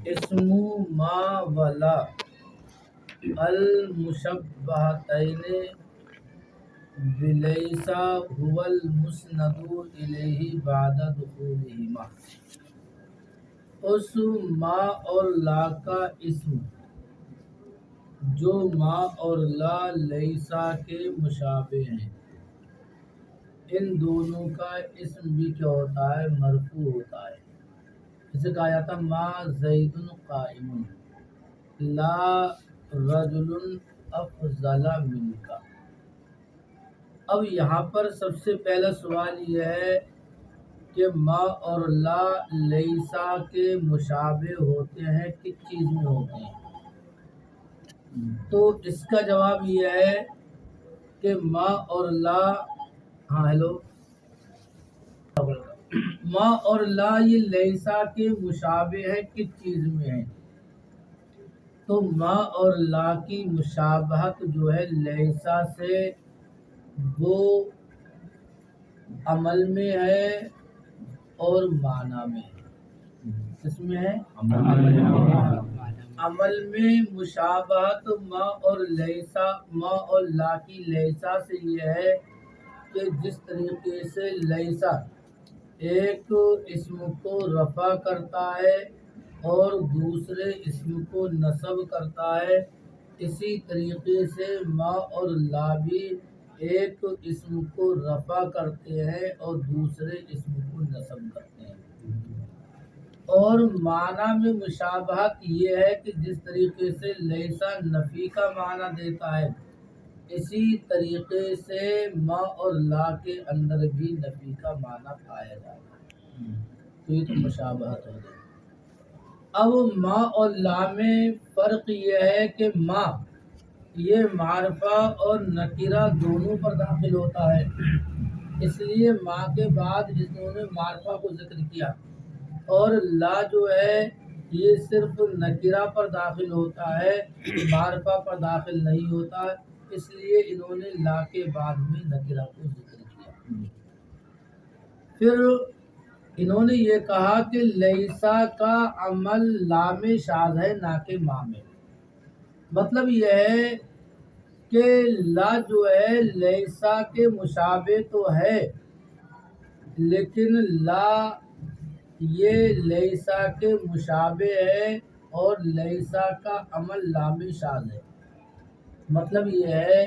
اسم ما ولا المشبہتین بلیسا هو المسند الیہ بعد دخولہما۔ اس ما اور لا کا اسم جو ما اور لا لیسا کے مشابہ ہیں، ان دونوں کا اسم بھی کیا ہوتا ہے؟ مرفوع ہوتا ہے۔ جسے کہا جاتا ہے ما زید قائم، لا رجل افضل منک۔ اب یہاں پر سب سے پہلا سوال یہ ہے کہ ما اور لا لیسا کے مشابہ ہوتے ہیں کس چیز میں ہوتے ہیں؟ تو اس کا جواب یہ ہے کہ ما اور لا ما اور لا یہ لیسا کے مشابہ ہے کس چیز میں ہے؟ تو ما اور لا کی مشابہت جو ہے لیسا سے وہ عمل میں ہے اور معنی میں ہے۔ کس میں ہے؟ عمل میں مشابہت ما اور لا کی لیسا سے یہ ہے کہ جس طریقے سے لیسا ایک اسم کو رفع کرتا ہے اور دوسرے اسم کو نصب کرتا ہے، اسی طریقے سے ما اور لا بھی ایک اسم کو رفع کرتے ہیں اور دوسرے اسم کو نصب کرتے ہیں۔ اور معنی میں مشابہت یہ ہے کہ جس طریقے سے لیسا نفی کا معنی دیتا ہے، اسی طریقے سے ما اور لا کے اندر بھی نفی کا معنی پایا جاتا ہے۔ تو یہ تو مشابہت ہو گئی۔ اب ما اور لا میں فرق یہ ہے کہ ما یہ معرفہ اور نکرہ دونوں پر داخل ہوتا ہے، اس لیے ما کے بعد جنہوں نے معرفہ کو ذکر کیا، اور لا جو ہے یہ صرف نکرہ پر داخل ہوتا ہے، معرفہ پر داخل نہیں ہوتا، اس لیے انہوں نے لا کے بعد میں نکرہ کو ذکر کیا۔ پھر انہوں نے یہ کہا کہ لیسا کا عمل لا میں شاذ ہے نہ کہ ما میں۔ مطلب یہ ہے کہ لا جو ہے لیسا کے مشابہ تو ہے، لیکن لا یہ لیسا کے مشابہ ہے اور لیسا کا عمل لا میں شاذ ہے۔ مطلب یہ ہے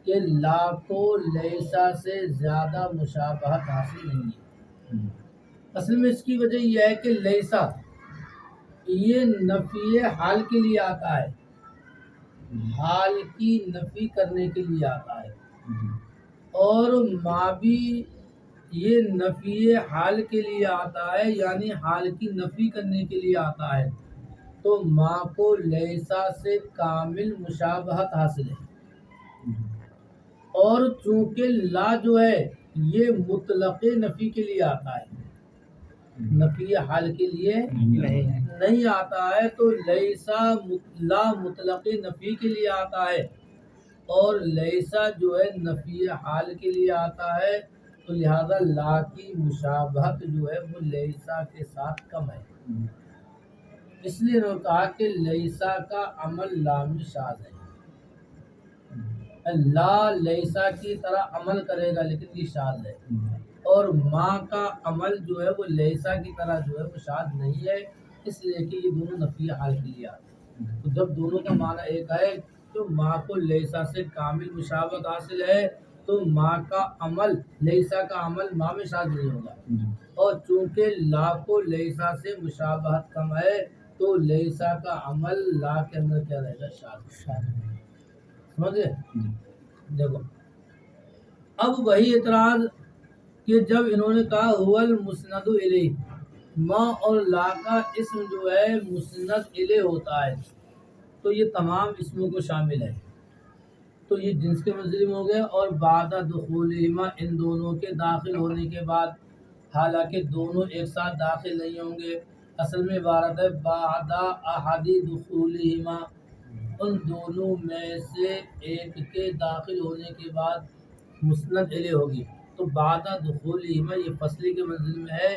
کہ لا کو لیسا سے زیادہ مشابہت حاصل نہیں ہے۔ اصل میں اس کی وجہ یہ ہے کہ لیسا یہ نفی حال کے لیے آتا ہے، حال کی نفی کرنے کے لیے آتا ہے، اور ما بھی یہ نفی حال کے لیے آتا ہے، یعنی حال کی نفی کرنے کے لیے آتا ہے۔ تو ما کو لیسا سے کامل مشابہت حاصل ہے، اور چونکہ لا جو ہے یہ مطلق نفی کے لیے آتا ہے، نفی حال کے لیے نہیں آتا ہے، تو لا مطلق نفی کے لیے آتا ہے اور لیسا جو ہے نفی حال کے لیے آتا ہے، تو لہذا لا کی مشابہت جو ہے وہ لیسا کے ساتھ کم ہے۔ اس لیے انہوں نے کہا کہ لیسا کا عمل لا میں شاذ ہے۔ لا لیسا کی طرح عمل کرے گا لیکن یہ شاذ ہے، اور ما کا عمل جو ہے وہ لیسا کی طرح جو ہے وہ شاذ نہیں ہے، اس لیے کہ یہ دونوں نفی حال کے لیے آتے ہیں۔ تو جب دونوں کا معنی ایک ہے تو ما کو لیسا سے کامل مشابہت حاصل ہے، تو ما کا عمل لیسا کا عمل ما میں شاذ نہیں ہوگا، اور چونکہ لا کو لیسا سے مشابہت کم ہے تو لیسا کا عمل لا کے اندر کیا رہے گا؟ شاذ۔ سمجھے؟ دیکھو اب وہی اعتراض کہ جب انہوں نے کہا هو المسند الیہ، ما اور لا کا اسم جو ہے مسند الیہ ہوتا ہے، تو یہ تمام اسموں کو شامل ہے، تو یہ جنس کے منزل میں ہو گیا، اور بعد دخولہما ان دونوں کے داخل ہونے کے بعد، حالانکہ دونوں ایک ساتھ داخل نہیں ہوں گے، اصل میں عبارت ہے بعد احد دخولہما، ان دونوں میں سے ایک کے داخل ہونے کے بعد مسند الیہ ہوگی، تو بعد دخولہما یہ فصلی کے منزل میں ہے،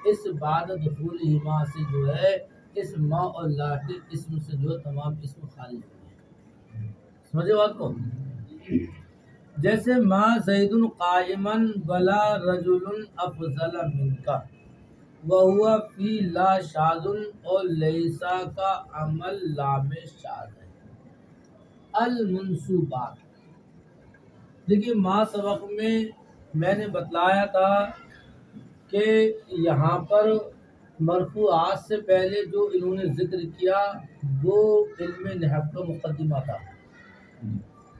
اس بعد دخول ما سے جو ہے اس ما اور لا کے اسم سے جو تمام اسم خالی ہو گئے. سمجھے بات کو؟ جیسے ما زید قائما ولا رجل افضل منک وہوا فی لا شاذ اور لیسا کا عمل لام شاذ ہے. المنصوبات، دیکھیے ما سبق میں نے بتلایا تھا کہ یہاں پر مرفوعات سے پہلے جو انہوں نے ذکر کیا وہ علم نحو کا مقدمہ تھا.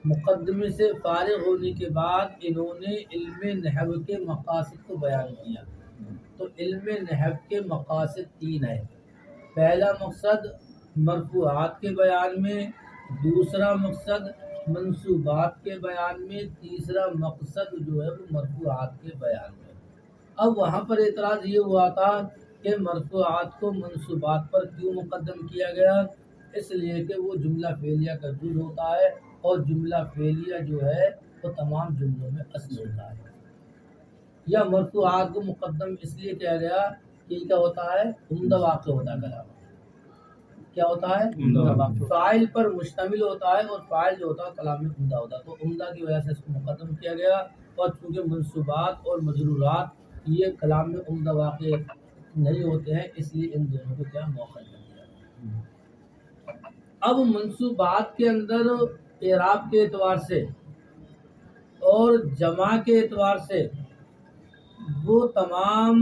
مقدمے سے فارغ ہونے کے بعد انہوں نے علم نحو کے مقاصد کو بیان کیا. تو علم نحو کے مقاصد 3 ہیں. پہلا مقصد مرفوعات کے بیان میں، دوسرا مقصد منصوبات کے بیان میں، تیسرا مقصد جو ہے وہ مرفوعات کے بیان میں. اب وہاں پر اعتراض یہ ہوا تھا کہ مرفوعات کو منصوبات پر کیوں مقدم کیا گیا؟ اس لیے کہ وہ جملہ فعلیہ کا جز ہوتا ہے اور جملہ فعلیہ جو ہے وہ تمام جملوں میں اصل ہوتا ہے. یا مرفوعات کو مقدم اس لیے کیا گیا کہ کیا ہوتا ہے؟ عمدہ واقع ہوتا ہے. کلام کیا ہوتا ہے؟ عمدہ واقع، فاعل پر مشتمل ہوتا ہے اور فاعل جو ہوتا ہے کلام میں عمدہ ہوتا ہے. تو عمدہ کی وجہ سے اس کو مقدم کیا گیا. اور چونکہ منصوبات اور مجرورات یہ کلام میں عمدہ واقع نہیں ہوتے ہیں اس لیے ان دونوں کو کیا مؤخر کر دیا. اب منصوبات کے اندر اعراب کے اعتبار سے اور جمع کے اعتبار سے وہ تمام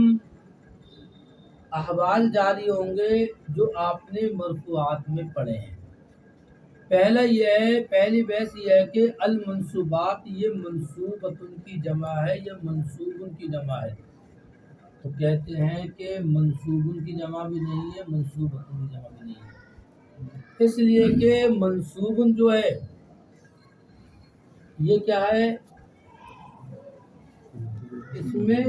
احوال جاری ہوں گے جو آپ نے مرفوعات میں پڑھے ہیں. پہلا یہ ہے، پہلی بحث یہ ہے کہ المنصوبات یہ منصوبۃ کی جمع ہے یا منصوب کی جمع ہے؟ تو کہتے ہیں کہ منصوب کی جمع بھی نہیں ہے، منصوبۃ کی جمع بھی نہیں ہے. اس لیے کہ منصوب جو ہے یہ کیا ہے؟ اس میں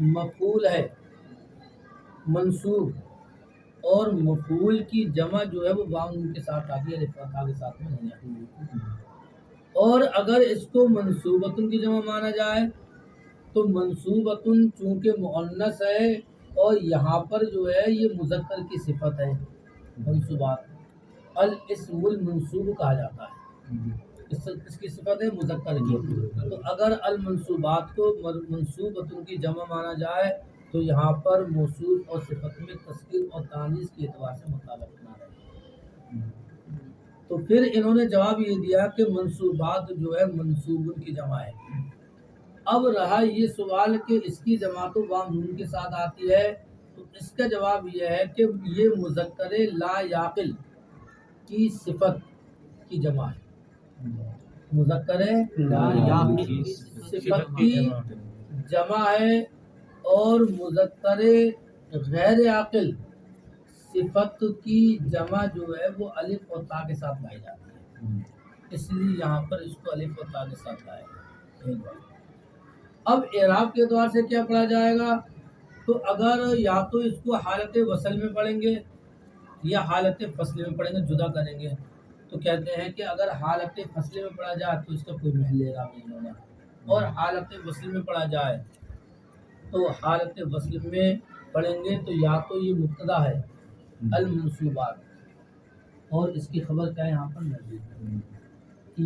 مفعول ہے منصوب، اور مفعول کی جمع جو ہے وہ واو کے ساتھ آتی ہے، الف کے ساتھ میں نہیں آتی. اور اگر اس کو منصوبۃ کی جمع مانا جائے تو منصوبۃ چونکہ مؤنث ہے اور یہاں پر جو ہے یہ مذکر کی صفت ہے. منصوبات الاسم المنصوب کہا جاتا ہے، اس کی صفت ہے مذکر کی. تو اگر المنصوبات کو منصوبۃ کی جمع مانا جائے تو یہاں پر موصوف اور صفت میں تذکیر اور تانیث کے اعتبار سے مطابقت نہ رہے. تو پھر انہوں نے جواب یہ دیا کہ منصوبات جو ہے منصوب کی جمع ہے. اب رہا یہ سوال کہ اس کی جمع تو واو نون کے ساتھ آتی ہے، تو اس کا جواب یہ ہے کہ یہ مذکر لا یعقل کی صفت کی جمع ہے. مذکر لا یعقل کی صفت کی جمع ہے اور مذکر غیر عاقل صفت کی جمع جو ہے وہ الف اور تا کے ساتھ لائی جاتی ہے. اس لیے یہاں پر اس کو الف اور تا کے ساتھ لایا. اب اعراب کے اعتبار سے کیا پڑھا جائے گا؟ تو اگر یا تو اس کو حالت وصل میں پڑھیں گے یا حالت فصل میں پڑھیں گے، جدا کریں گے. تو کہتے ہیں کہ اگر حالت فصل میں پڑھا جائے تو اس کا کوئی محل اعراب نہیں ہوگا، اور حالت وصل میں پڑھا جائے تو حالت وصل میں پڑھیں گے تو یا تو یہ مبتدا ہے المنصوبات اور اس کی خبر کیا ہے یہاں پر محذوف ہے،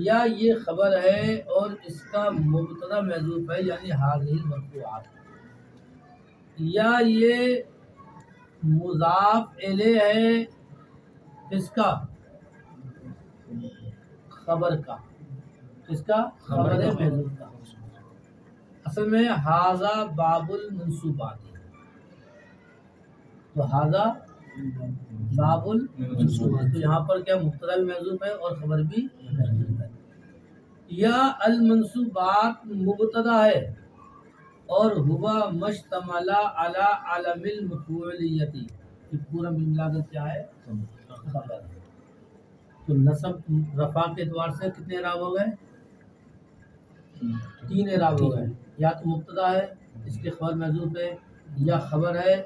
یا یہ خبر ہے اور اس کا مبتدا محذوف ہے یعنی حاضر المرفوعات، یا یہ مضاف الیہ ہے اس کا خبر کا، اس کا خبر ہے محذوف کا. اصل میں ھذا باب المنصوبات، تو ھذا باب المنصوبات، تو یہاں پر کیا مبتدا بھی محذوف ہے اور خبر بھی محذوف ہے. یا المنصوبات مبتدا ہے اور ہوا مشتمل علی علم المفعولیت، یہ پورا ملا کیا ہے؟ خبر ہے. تو نصب رفع کے اعتبار سے کتنے اعراب ہو گئے؟ 3 اعراب ہو گئے. یا تو مبتدا ہے اس کے خبر محذوف ہے، یا خبر ہے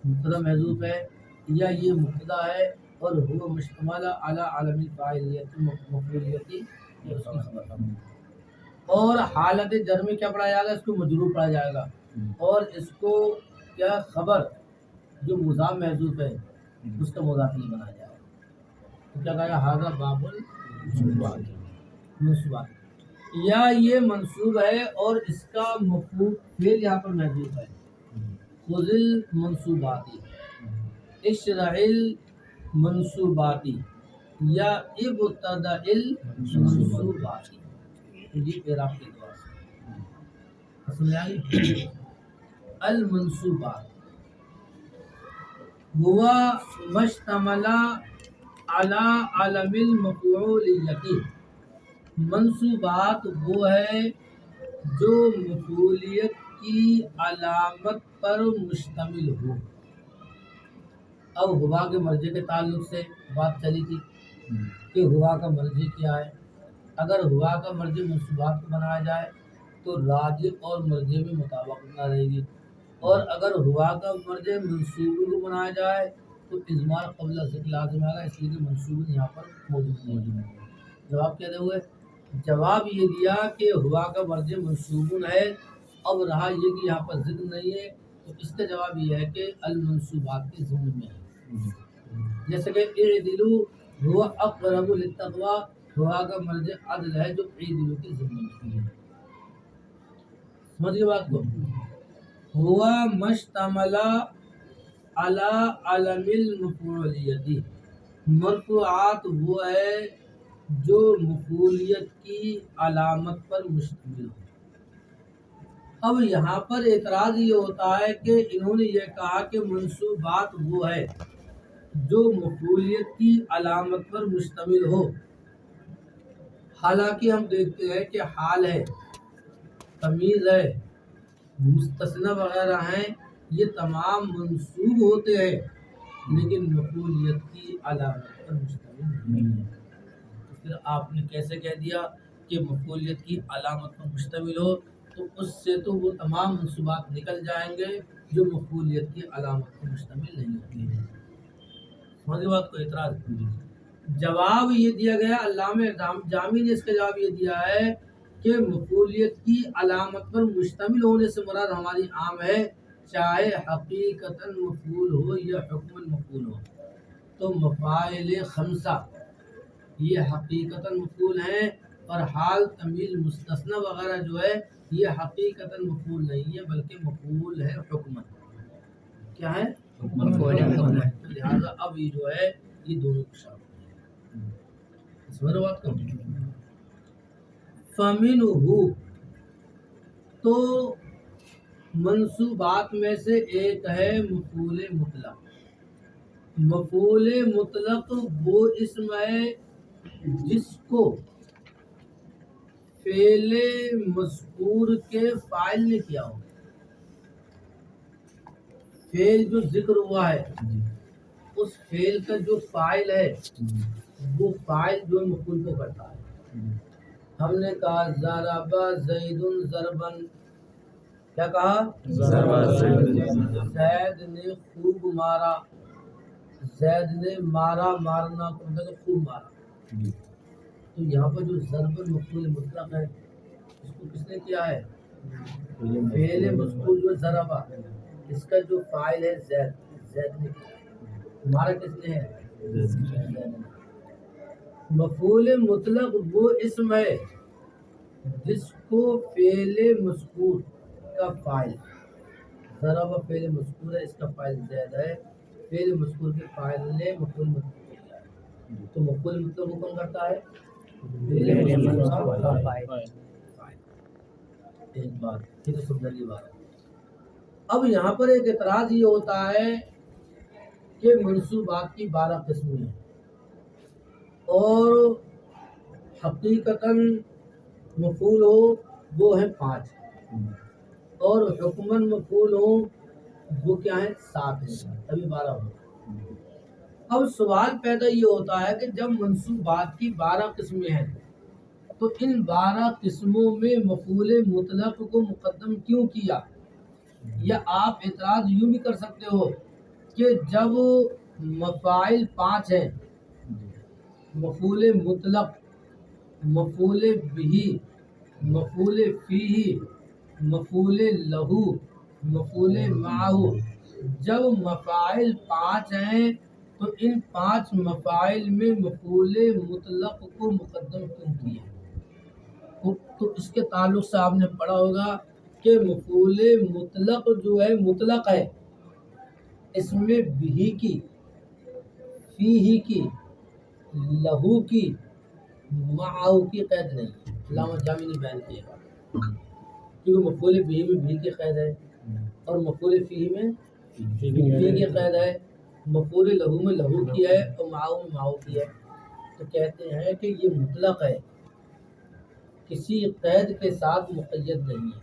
مبتدا محذوف ہے، یا یہ مبتدا ہے اور ہوا مشتمل علی علم الفاعلیت مفعولیت، یہ اس کی خبر ہے. اور حالت جر میں کیا پڑھا جائے گا؟ اس کو مجرور پڑھا جائے گا، اور اس کو کیا خبر جو مضاف محذوف ہے اس کا مضاف نہیں بنایا جائے. تو کیا کہا ہاذا باب المنصوبات. یا یہ منصوب ہے اور اس کا مفعول فعل یہاں پر محذوف ہے. خذ المنصوباتی، اشرح المنصوباتی یا ابتدع المنصوباتی. یہ اعراب کے دعا سمجھ آئی. المنصوبات ہوا مشتمل علی علم المفعولیتی. منصوبات وہ ہے جو مفعولیت کی علامت پر مشتمل ہو. اب ہوا کے مرجع کے تعلق سے بات چلی تھی کہ ہوا کا مرجع کیا ہے. اگر ہوا کا مرجع منصوبات کو بنایا جائے تو راجع اور مرجع میں مطابقت نہ رہے گی، اور اگر ہوا کا مرجع منصوب کو بنایا جائے تو اضمار قبل ذکر لازم آئے گا، اس لیے کہ منصوب یہاں پر موجود نہیں ہے. جواب کیا دے ہوئے؟ جواب یہ دیا کہ ہوا کا مرجع منصوب ہے. اب رہا یہ کہ یہاں پر ذکر نہیں ہے تو اس کا جواب یہ ہے کہ المنصوبات کے ضمن میں ہے. جیسے کہ اعدلوا ہوا اقرب للتقوی، ہوا کا مرجع عدل ہے جو اعدلوا کے ضمن میں ہے. سمجھیے بات کو. ہوا مشتمل علی علم المفعولیتی. مرفوعات وہ ہے جو مفعولیت کی علامت پر مشتمل ہو. اب یہاں پر اعتراض یہ ہوتا ہے کہ انہوں نے یہ کہا کہ منصوبات وہ ہے جو مفعولیت کی علامت پر مشتمل ہو. حالانکہ ہم دیکھتے ہیں کہ حال ہے، تمیز ہے، مستثنی وغیرہ ہیں، یہ تمام منصوب ہوتے ہیں لیکن مفعولیت کی علامت پر مشتمل نہیں ہے. پھر آپ نے کیسے کہہ دیا کہ مفعولیت کی علامت پر مشتمل ہو؟ تو اس سے تو وہ تمام منصوبات نکل جائیں گے جو مفعولیت کی علامت پر مشتمل نہیں ہوتی ہیں. سمجھ بات کو. اعتراض جواب یہ دیا گیا، علامہ جامی نے اس کا جواب یہ دیا ہے کہ مفعولیت کی علامت پر مشتمل ہونے سے مراد ہماری عام ہے، چاہے حقیقتاً مفعول ہو یا حکماً مفعول ہو. تو مفاعل خمسہ یہ حقیقتاً مفعول ہیں، اور حال، تمیز، مستثنی وغیرہ جو ہے یہ حقیقتاً مفعول نہیں ہے بلکہ مفعول ہے حکماً. کیا ہے؟ لہٰذا اب یہ جو ہے یہ دونوں کو شامل ہے. سمجھ بات کو. فَمِنْهُ تو منصوبات میں سے ایک ہے مفعول مطلق. مفعول مطلق وہ اسم ہے جس کو فعل مذکور کے فاعل نے کیا ہو. فعل جو ذکر ہوا ہے اس فعل کا جو فاعل ہے وہ فاعل جو مفعول کو کرتا ہے. ہم نے کہا ضرب زید ضربن، کیا کہا؟ زید نے خوب مارا. زید نے مارا، مارنا کو مطلب خوب مارا. تو یہاں پر جو ضرب مفعول مطلق ہے اس کو کس نے کیا ہے؟ فعل مذکور جو ضربہ، اس کا جو فاعل ہے زید، زید نے کیا. مارا کس نے ہے؟ زید نے. مفعول مطلق وہ اسم ہے جس کو فعل مذکور کا فاعل، ضرب فعل مذکور ہے، اس کا فاعل زید ہے، فعل مذکور کے فاعل نے مفعول مطلق کیا ہے. تو مفعول مطلق کو کون کرتا ہے؟ ایک بات یہ تو سمجھنے بات. اب یہاں پر ایک اعتراض یہ ہوتا ہے کہ منصوبات کی 12 قسمیں ہیں اور حقیقتاً مفعول ہو وہ ہیں 5 اور حکماً مفعول ہو وہ کیا ہیں 7 ہیں، ابھی 12 ہو. اب سوال پیدا یہ ہوتا ہے کہ جب منصوبات کی 12 قسمیں ہیں تو ان 12 قسموں میں مفعول مطلق کو مقدم کیوں کیا؟ یا آپ اعتراض یوں بھی کر سکتے ہو کہ جب مفاعل 5 ہیں، مفعول مطلق، مفعول بہ، مفعول فیہ، مفعول لہو، مفعول معہ، جب مفاعل 5 ہیں تو ان 5 مفاعل میں مفعول مطلق کو مقدم کیوں کیا؟ تو اس کے تعلق سے آپ نے پڑھا ہوگا کہ مفعول مطلق جو ہے مطلق ہے، اس میں بھی کی، فیہ کی، لہو کی، معاو کی قید نہیں ہے۔ علامہ جامی نے بیان کیا کیونکہ مفعول بھی میں بھی کی قید ہے اور مفعول فیہ میں فی کی قید ہے، مفعول لہو میں لہو کی ہے اور معاو میں معاو کی ہے، تو کہتے ہیں کہ یہ مطلق ہے، کسی قید کے ساتھ مقید نہیں ہے۔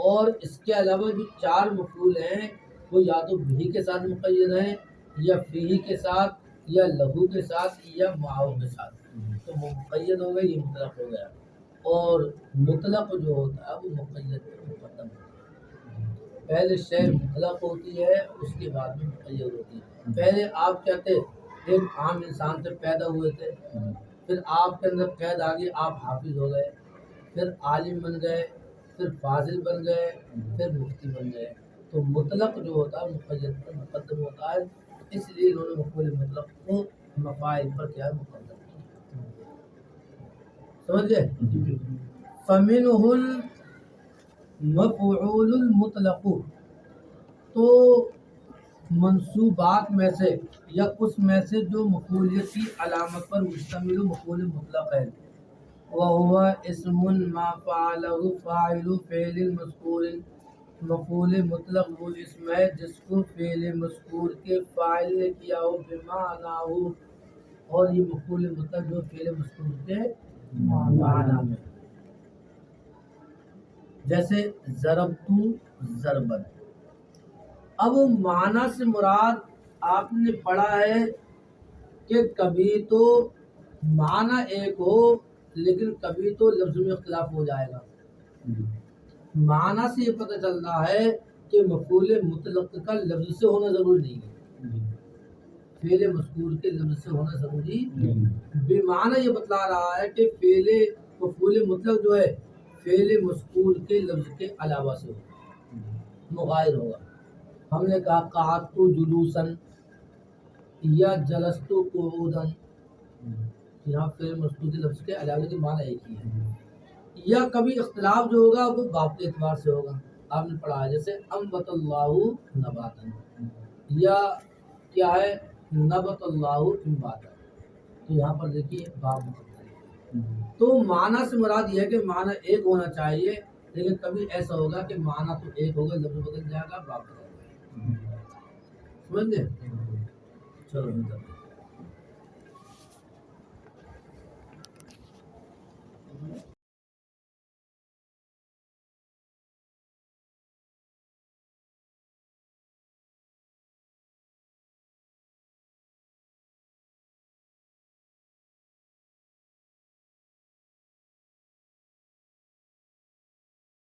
اور اس کے علاوہ جو 4 مفعول ہیں وہ یا تو بھی کے ساتھ مقید ہیں یا فیہ کے ساتھ یا لہو کے ساتھ یا معاو کے ساتھ، تو وہ مقید ہو گئے، یہ مطلق ہو گیا۔ اور مطلق جو ہوتا ہے وہ مقید پر مقدم ہوتا ہے، پہلے شے مطلق ہوتی ہے اس کے بعد میں مقید ہوتی ہے۔ پہلے آپ کہتے ایک عام انسان سے پیدا ہوئے تھے، پھر آپ کے اندر قید آ گئی، آپ حافظ ہو گئے، پھر عالم بن گئے، پھر فاضل بن گئے، پھر مفتی بن گئے، تو مطلق جو ہوتا ہے مقید پر مقدم ہوتا ہے، اس لیے انہوں نے مفعول مطلق کو مفاعل پر کیا مقدم کیا، سمجھ گئے؟ فَمِنْهُ الْمَفْعُولُ الْمُطْلَقُ، تو منصوبات میں سے یا اس میں سے جو مفعولیت کی علامت پر مشتمل مفعول مطلق ہے، وَهُوَ اسم ما فعله فاعل فعل مذکور، مفعول مطلق وہ اسم ہے جس کو فعل مذکور کے فاعل نے کیا ہو بمعنی ہو، اور یہ مفعول مطلق جو فعل مذکور کے معنی میں، جیسے ضربتو ضربن۔ اب معنی سے مراد آپ نے پڑھا ہے کہ کبھی تو معنی ایک ہو لیکن کبھی تو لفظ میں اختلاف ہو جائے گا۔ معنی سے یہ پتہ چلتا ہے کہ مفعول مطلق کا لفظ سے ہونا ضروری نہیں ہے، فعل مذکور کے لفظ سے ہونا ضروری بے معنی یہ بتلا رہا ہے کہ فعل مفعول مطلق جو ہے فعل مذکور کے لفظ کے علاوہ سے ہوگا، مغایر ہوگا۔ ہم نے کہا قعدت جلوسن یا جلست قعودن، یہاں فعل مذکور کے لفظ کے علاوہ کے معنی ایک ہی ہے۔ یا کبھی اختلاف جو ہوگا وہ باب کے اعتبار سے ہوگا، آپ نے پڑھا ہے جیسے انبت اللہ نباتن، یا کیا ہے نبت اللہ انباتا، تو یہاں پر دیکھیے باب مقدر ہے۔ تو معنی سے مراد یہ ہے کہ معنی ایک ہونا چاہیے، لیکن کبھی ایسا ہوگا کہ معنی تو ایک ہوگا، لفظ بدل جائے گا، باب بدل جائے گا، سمجھ گئے؟ چلو